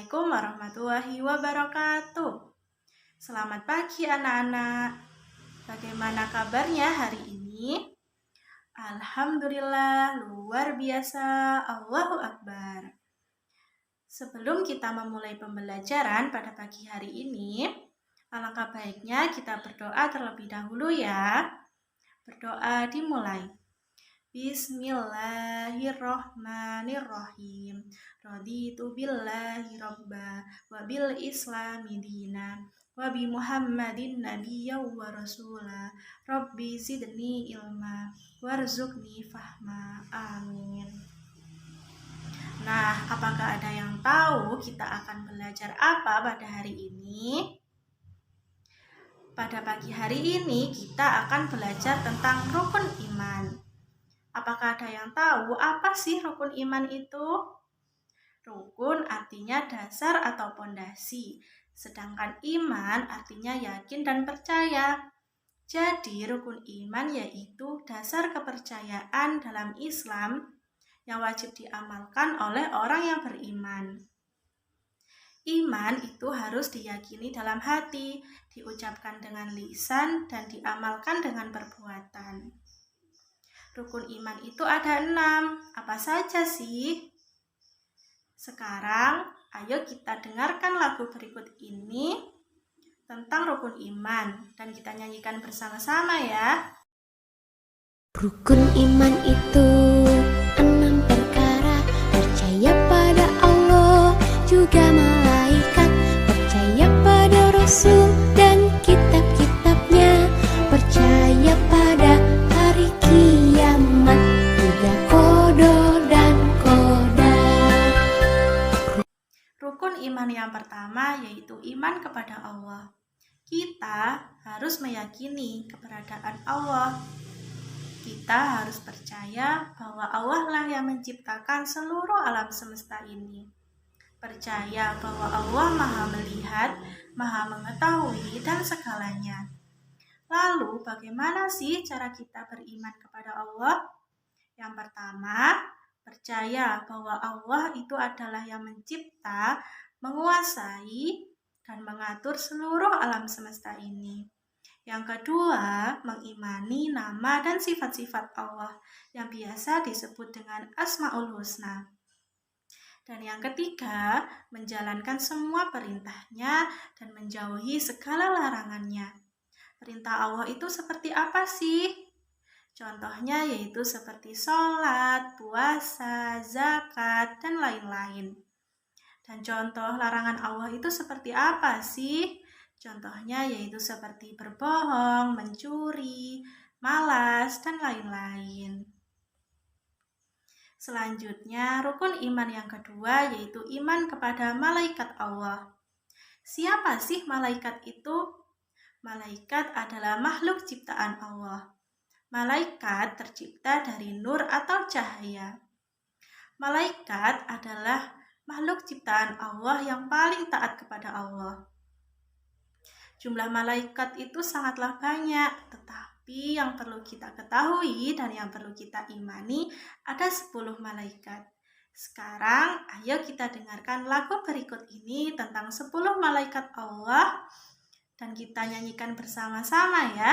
Assalamualaikum warahmatullahi wabarakatuh. Selamat pagi anak-anak. Bagaimana kabarnya hari ini? Alhamdulillah, luar biasa. Allahu Akbar. Sebelum kita memulai pembelajaran pada pagi hari ini, alangkah baiknya kita berdoa terlebih dahulu ya. Berdoa dimulai. Bismillahirrohmanirrohim. Raditu billahi robba wa bil islami dina wa bi muhammadin nabiyya wa rasula. Rabbi zidni ilma warzuqni fahma. Amin. Nah, apakah ada yang tahu kita akan belajar apa pada hari ini? Pada pagi hari ini kita akan belajar tentang rukun iman. Apakah ada yang tahu apa sih rukun iman itu? Rukun artinya dasar atau pondasi, sedangkan iman artinya yakin dan percaya. Jadi rukun iman yaitu dasar kepercayaan dalam Islam yang wajib diamalkan oleh orang yang beriman. Iman itu harus diyakini dalam hati, diucapkan dengan lisan, dan diamalkan dengan perbuatan. Rukun iman itu ada 6. Apa saja sih? Sekarang, ayo kita dengarkan lagu berikut ini tentang rukun iman dan kita nyanyikan bersama-sama ya. Rukun iman itu 6 perkara: percaya pada Allah, juga malaikat, percaya pada Rasul dan kitab-kitabnya, percaya pada hari kiamat, juga qada dan qadar. Rukun iman yang pertama yaitu iman kepada Allah. Kita harus meyakini keberadaan Allah. Kita harus percaya bahwa Allah lah yang menciptakan seluruh alam semesta ini. Percaya bahwa Allah Maha melihat, Maha mengetahui, dan segalanya. Lalu, bagaimana sih cara kita beriman kepada Allah? Yang pertama, percaya bahwa Allah itu adalah yang mencipta, menguasai, dan mengatur seluruh alam semesta ini. Yang kedua, mengimani nama dan sifat-sifat Allah yang biasa disebut dengan Asmaul Husna. Dan yang ketiga, menjalankan semua perintahnya dan menjauhi segala larangannya. Perintah Allah itu seperti apa sih? Contohnya yaitu seperti sholat, puasa, zakat, dan lain-lain. Dan contoh larangan Allah itu seperti apa sih? Contohnya yaitu seperti berbohong, mencuri, malas, dan lain-lain. Selanjutnya, rukun iman yang kedua yaitu iman kepada malaikat Allah. Siapa sih malaikat itu? Malaikat adalah makhluk ciptaan Allah. Malaikat tercipta dari nur atau cahaya. Malaikat adalah makhluk ciptaan Allah yang paling taat kepada Allah. Jumlah malaikat itu sangatlah banyak, tetapi yang perlu kita ketahui dan yang perlu kita imani ada 10 malaikat. Sekarang, ayo kita dengarkan lagu berikut ini tentang 10 malaikat Allah dan kita nyanyikan bersama-sama ya.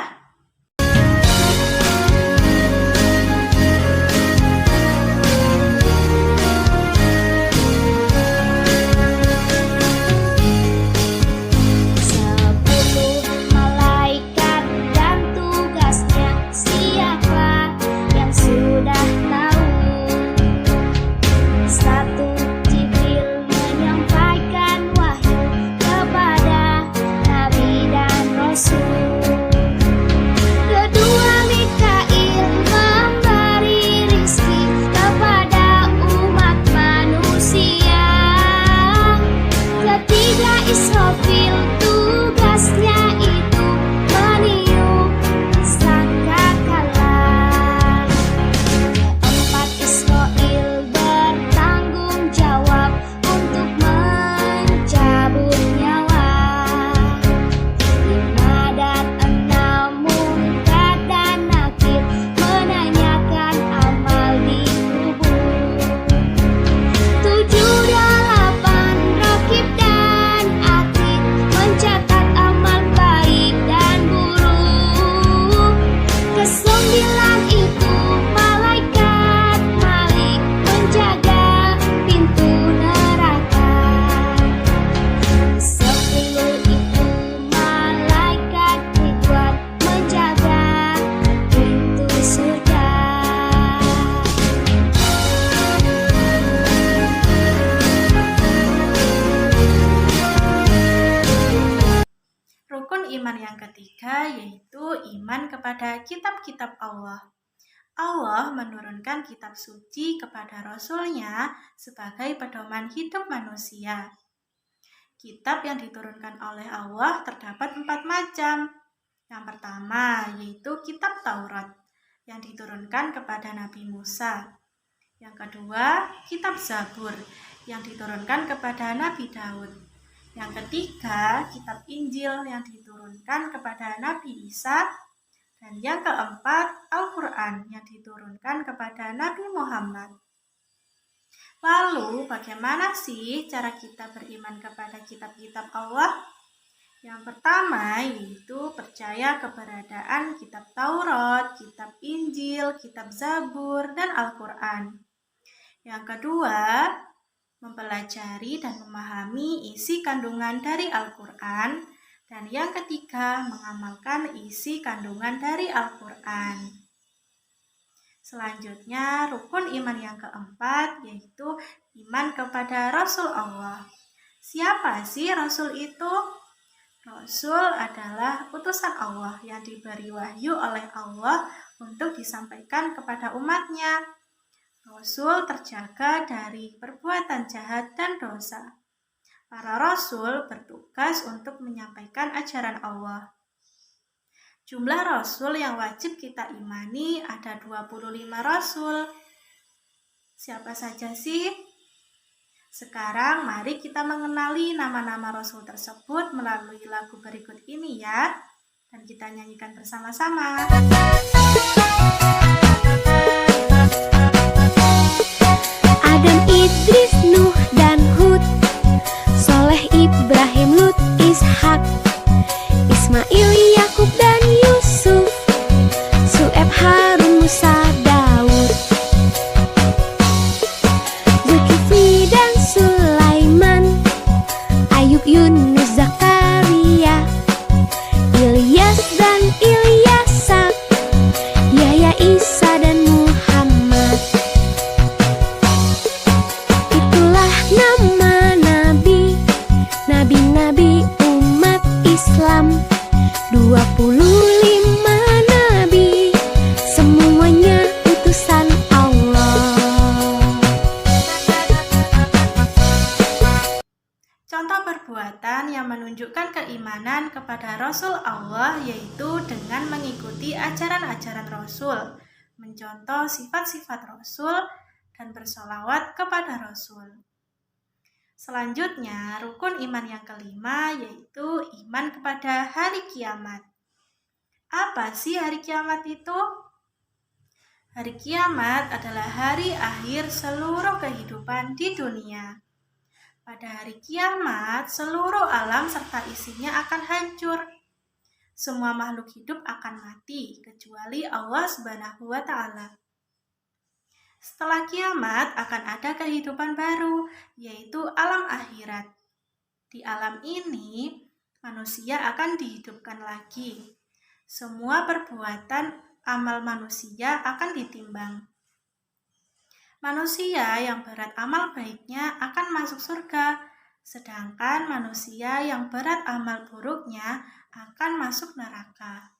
beriman kepada kitab-kitab Allah. Allah menurunkan kitab suci kepada Rasul-Nya sebagai pedoman hidup manusia. Kitab yang diturunkan oleh Allah terdapat 4 macam. Yang pertama yaitu kitab Taurat yang diturunkan kepada Nabi Musa. Yang kedua, kitab Zabur yang diturunkan kepada Nabi Daud. Yang ketiga, kitab Injil yang diturunkan kepada Nabi Isa. Dan yang keempat, Al-Quran yang diturunkan kepada Nabi Muhammad. Lalu, bagaimana sih cara kita beriman kepada kitab-kitab Allah? Yang pertama yaitu percaya keberadaan kitab Taurat, kitab Injil, kitab Zabur, dan Al-Quran. Yang kedua, mempelajari dan memahami isi kandungan dari Al-Quran. Dan yang ketiga, mengamalkan isi kandungan dari Al-Quran. Selanjutnya, rukun iman yang keempat yaitu iman kepada Rasul Allah. Siapa sih Rasul itu? Rasul adalah utusan Allah yang diberi wahyu oleh Allah untuk disampaikan kepada umatnya. Rasul terjaga dari perbuatan jahat dan dosa. Para rasul bertugas untuk menyampaikan ajaran Allah. Jumlah rasul yang wajib kita imani ada 25 rasul. Siapa saja sih? Sekarang mari kita mengenali nama-nama rasul tersebut melalui lagu berikut ini ya. Dan kita nyanyikan bersama-sama. Adam, Idris, Nuh, dan Hud, Soleh, Ibrahim, Lut, Ishak, Ismail, Yakub, dan Yusuf, Su'eb, Harun, Musa, Daud, Zulkifli, dan Sulaiman, Ayub, Yunus, Zakaria, Ilyas, dan Ilyasak, Yahya, Isa, dan Muhammad. Itulah nama nabi-nabi umat Islam. 25 nabi, semuanya utusan Allah. Contoh perbuatan yang menunjukkan keimanan kepada Rasul Allah yaitu dengan mengikuti ajaran-ajaran Rasul, mencontoh sifat-sifat Rasul, dan bersolawat kepada Rasul. Selanjutnya, rukun iman yang kelima yaitu iman kepada hari kiamat. Apa sih hari kiamat itu? Hari kiamat adalah hari akhir seluruh kehidupan di dunia. Pada hari kiamat, seluruh alam serta isinya akan hancur. Semua makhluk hidup akan mati, kecuali Allah Subhanahu wa Ta'ala. Setelah kiamat akan ada kehidupan baru, yaitu alam akhirat. Di alam ini, manusia akan dihidupkan lagi. Semua perbuatan amal manusia akan ditimbang. Manusia yang berat amal baiknya akan masuk surga, sedangkan manusia yang berat amal buruknya akan masuk neraka.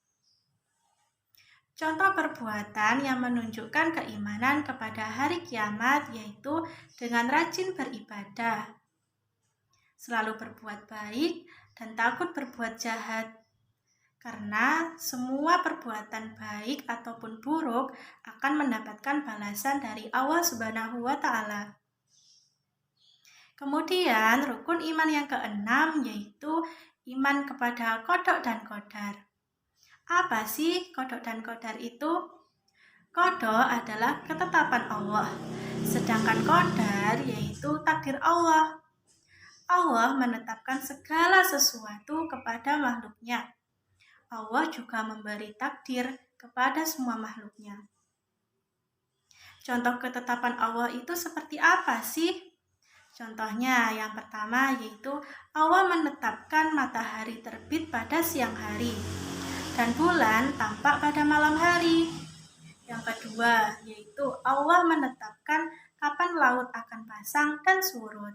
Contoh perbuatan yang menunjukkan keimanan kepada hari kiamat yaitu dengan rajin beribadah, selalu berbuat baik, dan takut berbuat jahat. Karena semua perbuatan baik ataupun buruk akan mendapatkan balasan dari Allah Subhanahu wa Ta'ala. Kemudian rukun iman yang keenam yaitu iman kepada qada dan qadar. Apa sih qada dan qadar itu? Qada adalah ketetapan Allah, sedangkan qadar yaitu takdir Allah. Allah menetapkan segala sesuatu kepada makhluknya. Allah juga memberi takdir kepada semua makhluknya. Contoh ketetapan Allah itu seperti apa sih? Contohnya yang pertama yaitu Allah menetapkan matahari terbit pada siang hari dan bulan tampak pada malam hari. Yang kedua yaitu Allah menetapkan kapan laut akan pasang dan surut.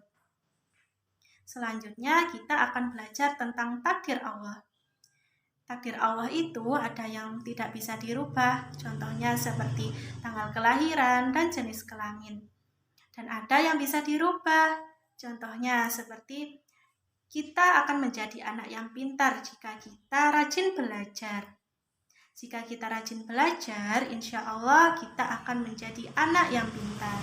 Selanjutnya kita akan belajar tentang takdir Allah. takdir Allah itu ada yang tidak bisa dirubah, contohnya seperti tanggal kelahiran dan jenis kelamin. Dan ada yang bisa dirubah, contohnya seperti kita akan menjadi anak yang pintar jika kita rajin belajar. Jika kita rajin belajar, insya Allah kita akan menjadi anak yang pintar.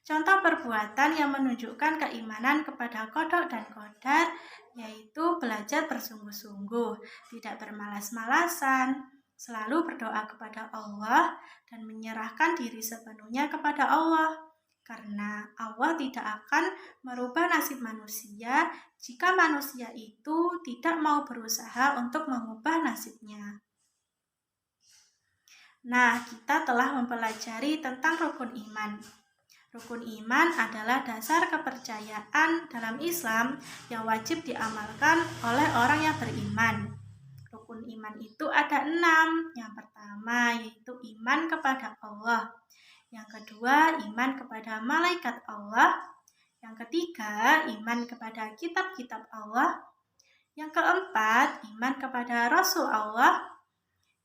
Contoh perbuatan yang menunjukkan keimanan kepada qada dan qadar, yaitu belajar bersungguh-sungguh, tidak bermalas-malasan, selalu berdoa kepada Allah, dan menyerahkan diri sepenuhnya kepada Allah. Karena Allah tidak akan merubah nasib manusia jika manusia itu tidak mau berusaha untuk mengubah nasibnya. Nah, kita telah mempelajari tentang rukun iman. Rukun iman adalah dasar kepercayaan dalam Islam yang wajib diamalkan oleh orang yang beriman. Rukun iman itu ada 6. Yang pertama yaitu iman kepada Allah. Yang kedua, iman kepada malaikat Allah. Yang ketiga, iman kepada kitab-kitab Allah. Yang keempat, iman kepada Rasul Allah.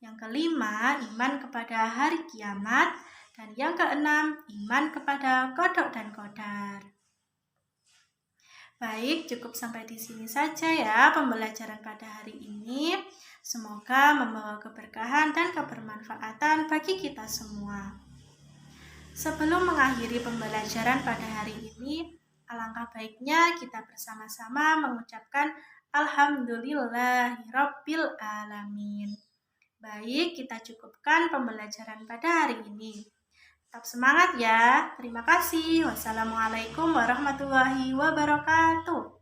Yang kelima, iman kepada hari kiamat. Dan yang keenam, iman kepada qada dan qadar. Baik, cukup sampai di sini saja ya pembelajaran pada hari ini. Semoga membawa keberkahan dan kebermanfaatan bagi kita semua. Sebelum mengakhiri pembelajaran pada hari ini, alangkah baiknya kita bersama-sama mengucapkan Alhamdulillahirabbil alamin. Baik, kita cukupkan pembelajaran pada hari ini. Tetap semangat ya. Terima kasih. Wassalamualaikum warahmatullahi wabarakatuh.